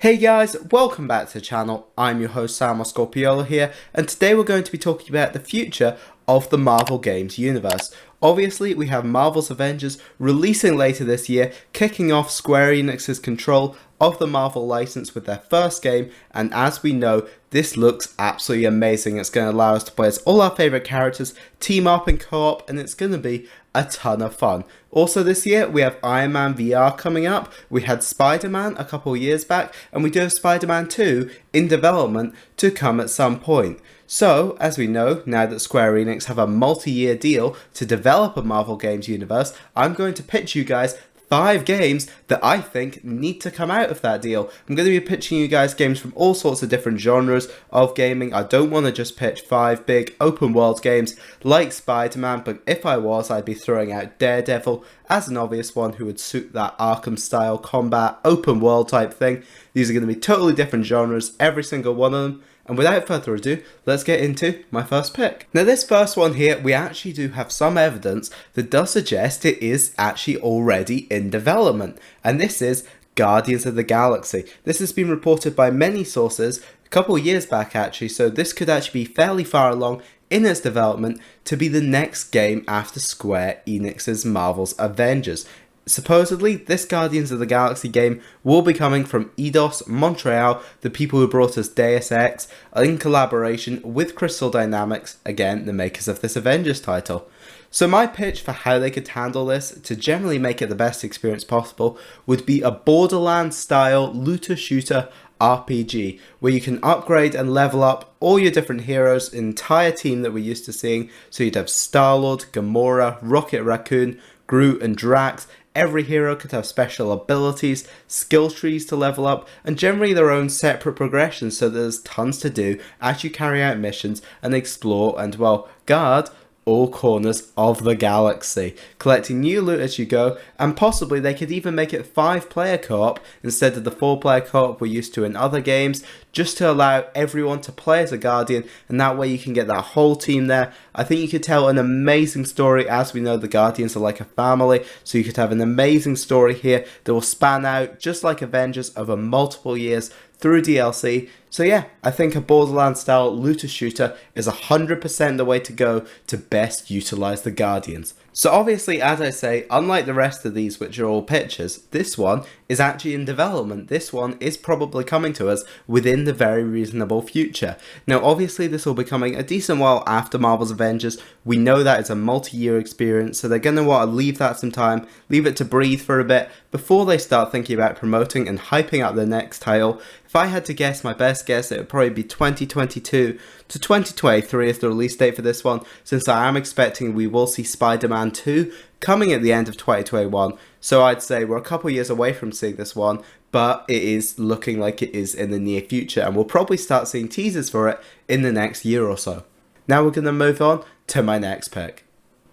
Hey guys, welcome back to the channel. I'm your host Sam Scorpiolo here, and today we're going to be talking about the future of the Marvel Games universe. Obviously, we have Marvel's Avengers releasing later this year, kicking off Square Enix's control of the Marvel license with their first game, and as we know, this looks absolutely amazing. It's going to allow us to play as all our favourite characters, team up in co-op, and it's going to be a ton of fun. Also this year, we have Iron Man VR coming up, we had Spider-Man a couple of years back, and we do have Spider-Man 2 in development to come at some point. So, as we know, now that Square Enix have a multi-year deal to develop a Marvel Games universe, I'm going to pitch you guys 5 games that I think need to come out of that deal. I'm going to be pitching you guys games from all sorts of different genres of gaming. I don't want to just pitch 5 big open world games like Spider-Man, but if I was, I'd be throwing out Daredevil as an obvious one who would suit that Arkham style combat open world type thing. These are going to be totally different genres, every single one of them. And without further ado, let's get into my first pick. Now this first one here, we actually do have some evidence that does suggest it is actually already in development. And this is Guardians of the Galaxy. This has been reported by many sources a couple of years back actually, so this could actually be fairly far along in its development to be the next game after Square Enix's Marvel's Avengers. Supposedly, this Guardians of the Galaxy game will be coming from Eidos Montreal, the people who brought us Deus Ex, in collaboration with Crystal Dynamics, again the makers of this Avengers title. So my pitch for how they could handle this to generally make it the best experience possible would be a Borderlands style looter shooter RPG where you can upgrade and level up all your different heroes, entire team that we're used to seeing. So you'd have Star-Lord, Gamora, Rocket Raccoon, Groot and Drax. Every hero could have special abilities, skill trees to level up, and generally their own separate progressions, so there's tons to do as you carry out missions and explore and, well, guard all corners of the galaxy, collecting new loot as you go, and possibly they could even make it 5-player co-op instead of the 4-player co-op we're used to in other games, just to allow everyone to play as a Guardian, and that way you can get that whole team there. I think you could tell an amazing story. As we know, the Guardians are like a family, so you could have an amazing story here that will span out, just like Avengers, over multiple years through DLC. So yeah, I think a Borderlands style looter shooter is 100% the way to go to best utilize the Guardians. So obviously, as I say, unlike the rest of these which are all pictures, this one is actually in development. This one is probably coming to us within the very reasonable future. Now obviously this will be coming a decent while after Marvel's Avengers. We know that it's a multi-year experience, so they're going to want to leave that some time, leave it to breathe for a bit before they start thinking about promoting and hyping up the next title. If I had to guess, my best guess, it would probably be 2022 to 2023 as the release date for this one, since I am expecting we will see Spider-Man 2 coming at the end of 2021. So I'd say we're a couple years away from seeing this one, but it is looking like it is in the near future, and we'll probably start seeing teasers for it in the next year or so. Now we're going to move on to my next pick.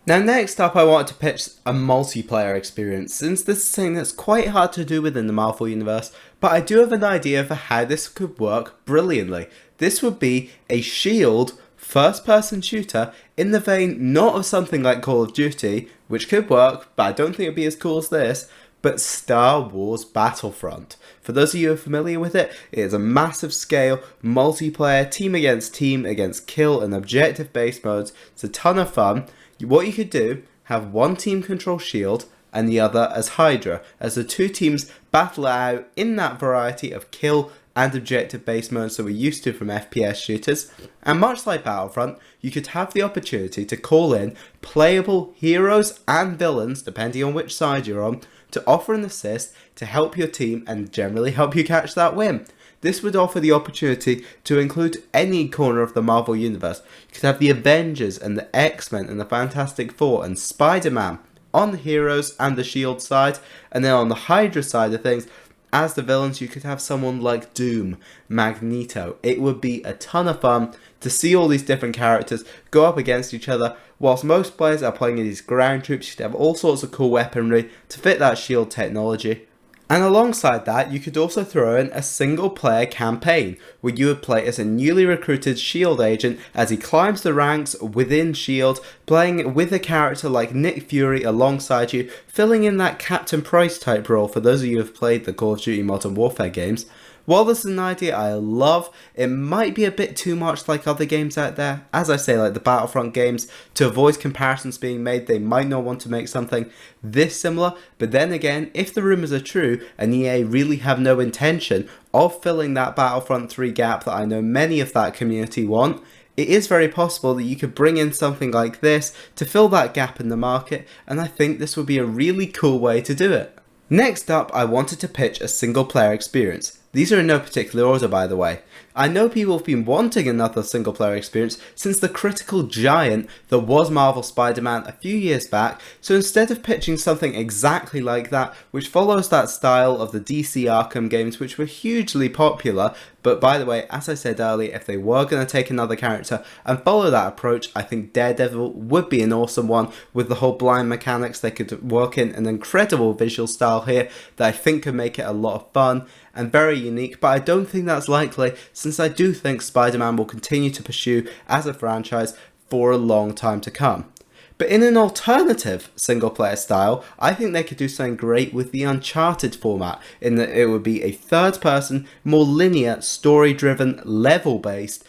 Now next up I wanted to pitch a multiplayer experience, since this is something that's quite hard to do within the Marvel universe, but I do have an idea for how this could work brilliantly. This would be a SHIELD first-person shooter in the vein not of something like Call of Duty, which could work, but I don't think it'd be as cool as this, but Star Wars Battlefront. For those of you who are familiar with it, it is a massive scale, multiplayer, team against kill and objective based modes. It's a ton of fun. What you could do, have one team control SHIELD and the other as Hydra, as the two teams battle out in that variety of kill and objective based modes that we're used to from FPS shooters. And much like Battlefront, you could have the opportunity to call in playable heroes and villains, depending on which side you're on, to offer an assist to help your team and generally help you catch that win. This would offer the opportunity to include any corner of the Marvel universe. You could have the Avengers and the X-Men and the Fantastic Four and Spider-Man on the heroes and the SHIELD side, and then on the Hydra side of things, as the villains, you could have someone like Doom, Magneto. It would be a ton of fun to see all these different characters go up against each other. Whilst most players are playing these ground troops, you could have all sorts of cool weaponry to fit that SHIELD technology. And alongside that, you could also throw in a single player campaign where you would play as a newly recruited SHIELD agent as he climbs the ranks within SHIELD, playing with a character like Nick Fury alongside you, filling in that Captain Price type role for those of you who have played the Call of Duty Modern Warfare games. While this is an idea I love, it might be a bit too much like other games out there. As I say, like the Battlefront games, to avoid comparisons being made, they might not want to make something this similar. But then again, if the rumours are true and EA really have no intention of filling that Battlefront 3 gap that I know many of that community want, it is very possible that you could bring in something like this to fill that gap in the market, and I think this would be a really cool way to do it. Next up, I wanted to pitch a single player experience. These are in no particular order, by the way. I know people have been wanting another single player experience since the critical giant that was Marvel Spider-Man a few years back, so instead of pitching something exactly like that, which follows that style of the DC Arkham games, which were hugely popular, but by the way, as I said earlier, if they were going to take another character and follow that approach, I think Daredevil would be an awesome one with the whole blind mechanics. They could work in an incredible visual style here that I think could make it a lot of fun and very unique, but I don't think that's likely since I do think Spider-Man will continue to pursue as a franchise for a long time to come. But in an alternative single-player style, I think they could do something great with the Uncharted format, in that it would be a third-person, more linear, story-driven, level-based,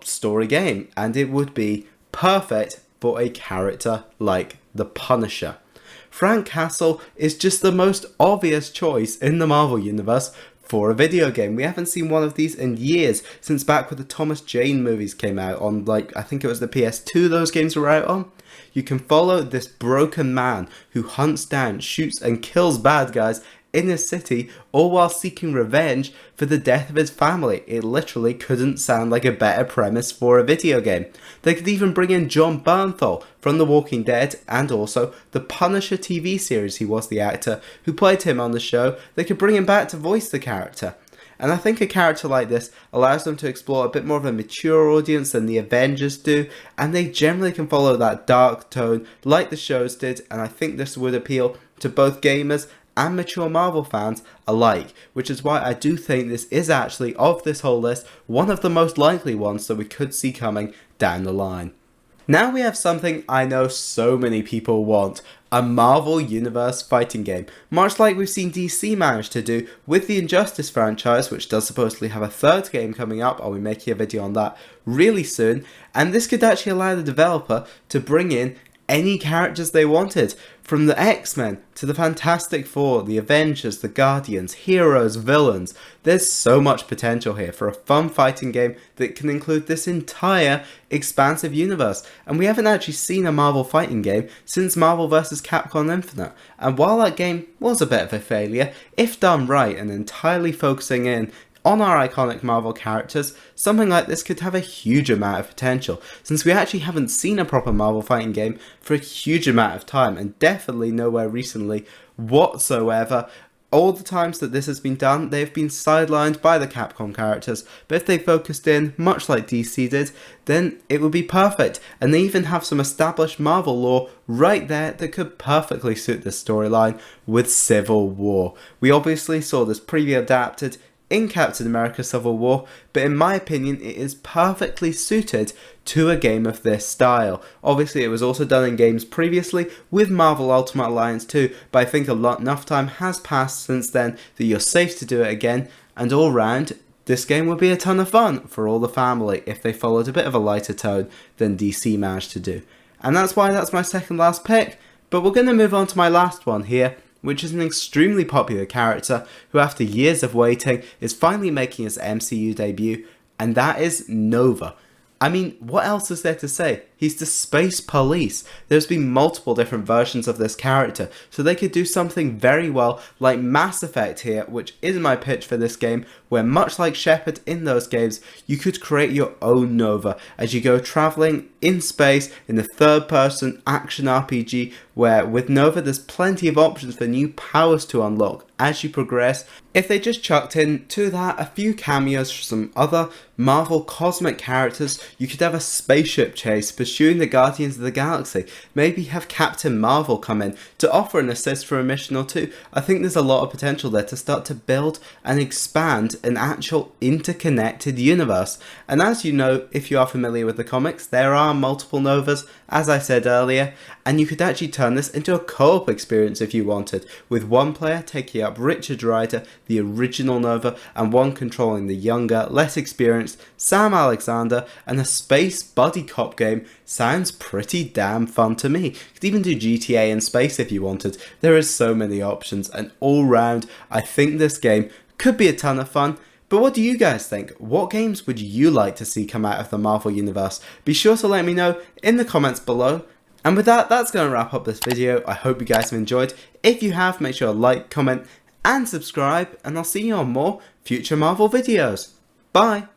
story game, and it would be perfect for a character like the Punisher. Frank Castle is just the most obvious choice in the Marvel Universe for a video game. We haven't seen one of these in years, since back when the Thomas Jane movies came out on, I think it was the PS2 those games were out on. You can follow this broken man who hunts down, shoots and kills bad guys in a city, all while seeking revenge for the death of his family. It literally couldn't sound like a better premise for a video game. They could even bring in Jon Bernthal from The Walking Dead and also the Punisher TV series. He was the actor who played him on the show. They could bring him back to voice the character. And I think a character like this allows them to explore a bit more of a mature audience than the Avengers do, and they generally can follow that dark tone like the shows did, and I think this would appeal to both gamers and mature Marvel fans alike, which is why I do think this is actually, of this whole list, one of the most likely ones that we could see coming down the line. Now we have something I know so many people want, a Marvel Universe fighting game, much like we've seen DC manage to do with the Injustice franchise, which does supposedly have a third game coming up. I'll be making a video on that really soon, and this could actually allow the developer to bring in any characters they wanted, from the X-Men to the Fantastic Four, the Avengers, the Guardians, heroes, villains. There's so much potential here for a fun fighting game that can include this entire expansive universe, and we haven't actually seen a Marvel fighting game since Marvel vs. Capcom Infinite, and while that game was a bit of a failure, if done right and entirely focusing in on our iconic Marvel characters, something like this could have a huge amount of potential, since we actually haven't seen a proper Marvel fighting game for a huge amount of time, and definitely nowhere recently whatsoever. All the times that this has been done, they've been sidelined by the Capcom characters, but if they focused in, much like DC did, then it would be perfect, and they even have some established Marvel lore right there that could perfectly suit this storyline with Civil War. We obviously saw this preview adapted in Captain America Civil War, but in my opinion it is perfectly suited to a game of this style. Obviously it was also done in games previously with Marvel Ultimate Alliance 2, but I think enough time has passed since then that you're safe to do it again, and all round this game would be a ton of fun for all the family if they followed a bit of a lighter tone than DC managed to do. And that's why that's my second last pick, but we're going to move on to my last one here, which is an extremely popular character who, after years of waiting, is finally making his MCU debut, and that is Nova. I mean, what else is there to say? He's the Space Police. There's been multiple different versions of this character, so they could do something very well like Mass Effect here, which is my pitch for this game, where much like Shepard in those games, you could create your own Nova as you go travelling in space in a third-person action RPG, where with Nova there's plenty of options for new powers to unlock as you progress. If they just chucked in to that a few cameos from some other Marvel cosmic characters, you could have a spaceship chase pursuing the Guardians of the Galaxy. Maybe have Captain Marvel come in to offer an assist for a mission or two. I think there's a lot of potential there to start to build and expand an actual interconnected universe. And as you know, if you are familiar with the comics, there are multiple Novas, as I said earlier, and you could actually turn this into a co-op experience if you wanted, with one player taking up Richard Rider, the original Nova, and one controlling the younger, less experienced Sam Alexander, and a space buddy cop game sounds pretty damn fun to me. You could even do GTA in space if you wanted. There is so many options, and all round, I think this game could be a ton of fun. But what do you guys think? What games would you like to see come out of the Marvel Universe? Be sure to let me know in the comments below. And with that, that's going to wrap up this video. I hope you guys have enjoyed. If you have, make sure to like, comment, and subscribe. And I'll see you on more future Marvel videos. Bye!